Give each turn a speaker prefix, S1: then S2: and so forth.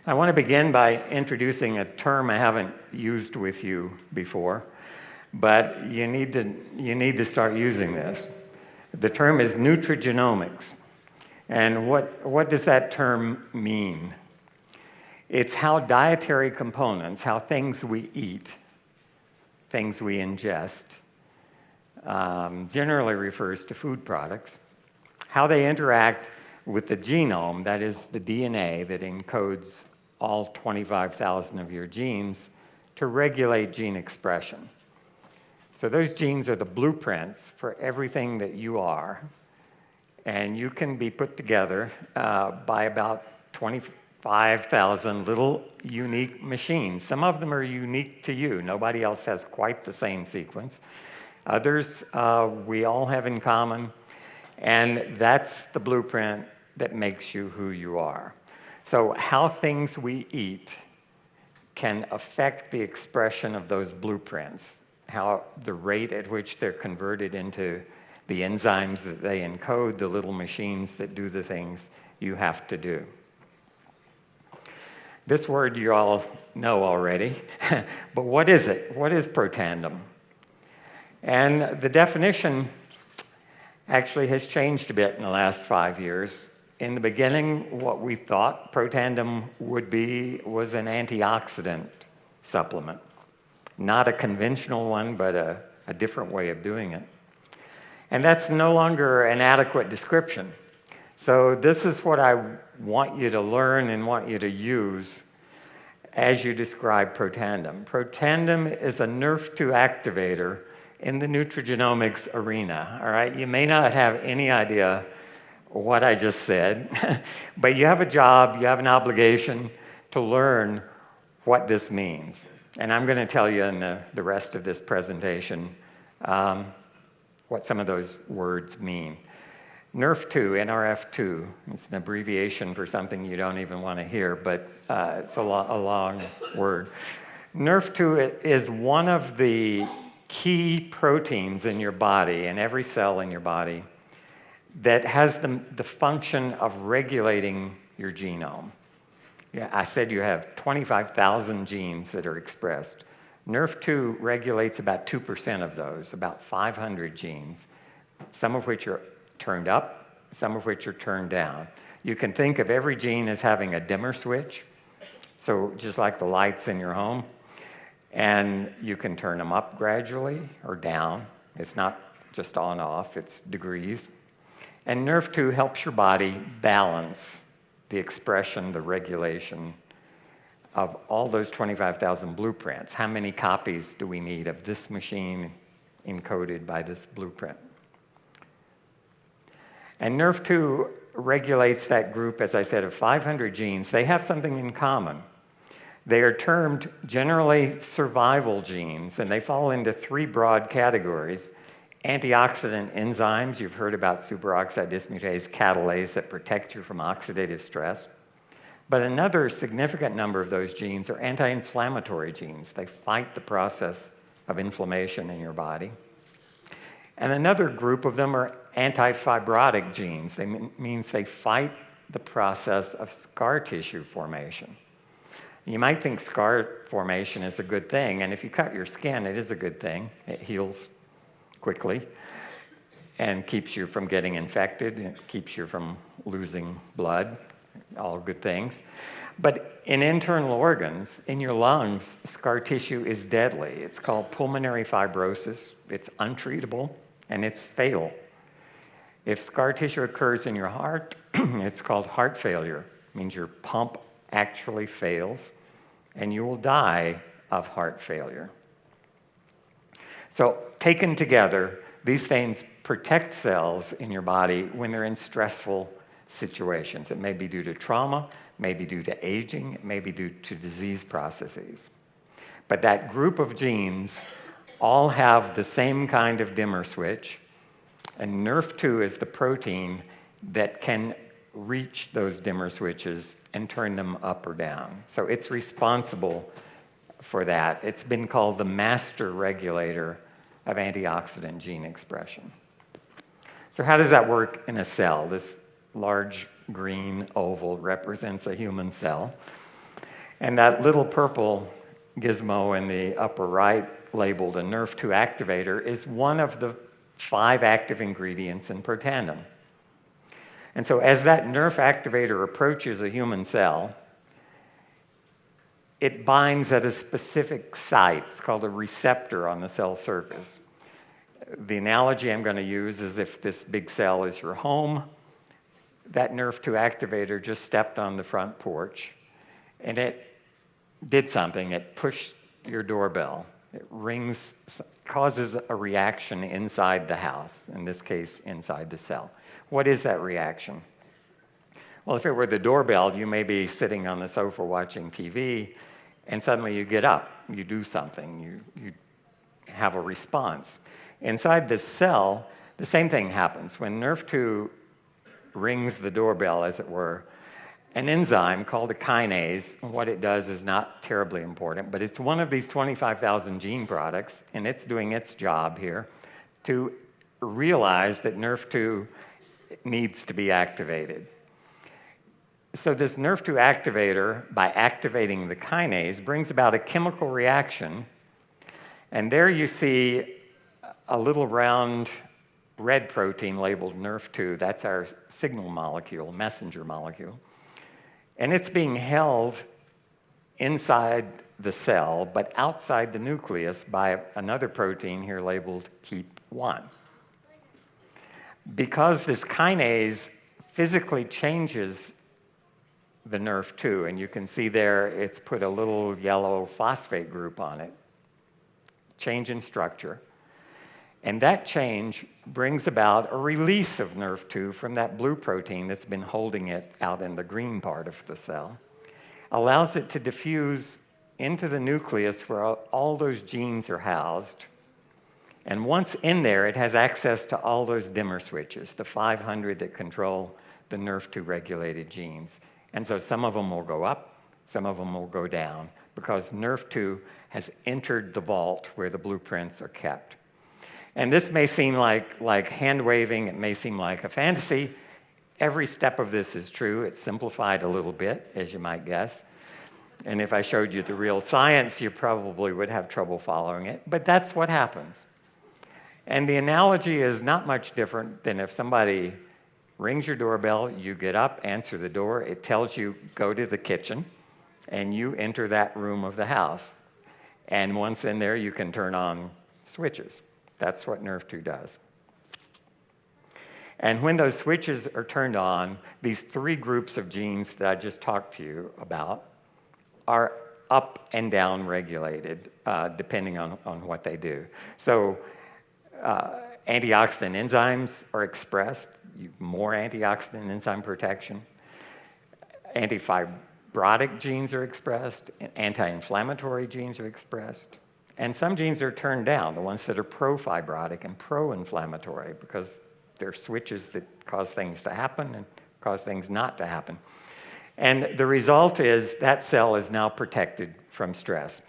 S1: I want to begin by introducing a term I haven't used with you before, but you need to start using this. The term is nutrigenomics. And what does that term mean? It's how dietary components, how things we eat, things we ingest, generally refers to food products, how they interact with the genome, that is the DNA that encodes all 25,000 of your genes, to regulate gene expression. So those genes are the blueprints for everything that you are, and you can be put together by about 25,000 little unique machines. Some of them are unique to you. Nobody else has quite the same sequence. Others we all have in common, and that's the blueprint that makes you who you are. So how things we eat can affect the expression of those blueprints, how the rate at which they're converted into the enzymes that they encode, the little machines that do the things you have to do. This word you all know already, but what is it? What is Protandim? And the definition actually has changed a bit in the last 5 years. In the beginning, what we thought Protandim would be was an antioxidant supplement. Not a conventional one, but a different way of doing it. And that's no longer an adequate description. So this is what I want you to learn and want you to use as you describe Protandim. Protandim is a Nrf2 activator in the nutrigenomics arena, all right? You may not have any idea what I just said, but you have a job, you have an obligation to learn what this means. And I'm going to tell you in the rest of this presentation what some of those words mean. Nrf2, Nrf2, it's an abbreviation for something you don't even want to hear, but it's a long word. Nrf2 is one of the key proteins in your body, in every cell in your body, that has the function of regulating your genome. Yeah, I said you have 25,000 genes that are expressed. Nrf2 regulates about 2% of those, about 500 genes, some of which are turned up, some of which are turned down. You can think of every gene as having a dimmer switch, so just like the lights in your home, and you can turn them up gradually or down. It's not just on off, it's degrees. And Nrf2 helps your body balance the expression, the regulation of all those 25,000 blueprints. How many copies do we need of this machine encoded by this blueprint? And Nrf2 regulates that group, as I said, of 500 genes. They have something in common. They are termed generally survival genes, and they fall into 3 broad categories. Antioxidant enzymes, you've heard about superoxide dismutase catalase that protect you from oxidative stress. But another significant number of those genes are anti-inflammatory genes. They fight the process of inflammation in your body. And another group of them are anti-fibrotic genes. That means they fight the process of scar tissue formation. You might think scar formation is a good thing, and if you cut your skin, it is a good thing. It heals quickly and keeps you from getting infected. It keeps you from losing blood, all good things. But in internal organs, in your lungs, scar tissue is deadly. It's called pulmonary fibrosis. It's untreatable, and it's fatal. If scar tissue occurs in your heart, it's called heart failure. It means your pump actually fails, and you will die of heart failure. So taken together, these things protect cells in your body when they're in stressful situations. It may be due to trauma, may be due to aging, it may be due to disease processes. But that group of genes all have the same kind of dimmer switch, and Nrf2 is the protein that can reach those dimmer switches and turn them up or down. So it's responsible for that. It's been called the master regulator of antioxidant gene expression. So how does that work in a cell? This large green oval represents a human cell. And that little purple gizmo in the upper right, labeled a Nrf2 activator, is one of the 5 active ingredients in Protandim. And so as that Nrf activator approaches a human cell, it binds at a specific site. It's called a receptor on the cell surface. The analogy I'm going to use is if this big cell is your home, that Nrf2 activator just stepped on the front porch, and it did something. It pushed your doorbell. It rings, causes a reaction inside the house, in this case, inside the cell. What is that reaction? Well, if it were the doorbell, you may be sitting on the sofa watching TV, and suddenly you get up, you do something, you have a response. Inside this cell, the same thing happens. When Nrf2 rings the doorbell, as it were, an enzyme called a kinase, what it does is not terribly important, but it's one of these 25,000 gene products, and it's doing its job here to realize that Nrf2 needs to be activated. So this Nrf2 activator, by activating the kinase, brings about a chemical reaction, and there you see a little round red protein labeled Nrf2. That's our signal molecule, messenger molecule. And it's being held inside the cell, but outside the nucleus by another protein here labeled KEAP1. Because this kinase physically changes the Nrf2, and you can see there it's put a little yellow phosphate group on it, change in structure. And that change brings about a release of Nrf2 from that blue protein that's been holding it out in the green part of the cell, allows it to diffuse into the nucleus where all those genes are housed. And once in there, it has access to all those dimmer switches, the 500 that control the Nrf2 regulated genes. And so some of them will go up, some of them will go down, because Nrf2 has entered the vault where the blueprints are kept. And this may seem like hand-waving, it may seem like a fantasy. Every step of this is true. It's simplified a little bit, as you might guess. And if I showed you the real science, you probably would have trouble following it. But that's what happens. And the analogy is not much different than if somebody rings your doorbell, you get up, answer the door, it tells you, go to the kitchen, and you enter that room of the house. And once in there, you can turn on switches. That's what Nrf2 does. And when those switches are turned on, these 3 groups of genes that I just talked to you about are up and down regulated, depending on what they do. So antioxidant enzymes are expressed, more antioxidant enzyme protection. Antifibrotic genes are expressed, anti-inflammatory genes are expressed. And some genes are turned down, the ones that are pro-fibrotic and pro-inflammatory, because they're switches that cause things to happen and cause things not to happen. And the result is that cell is now protected from stress.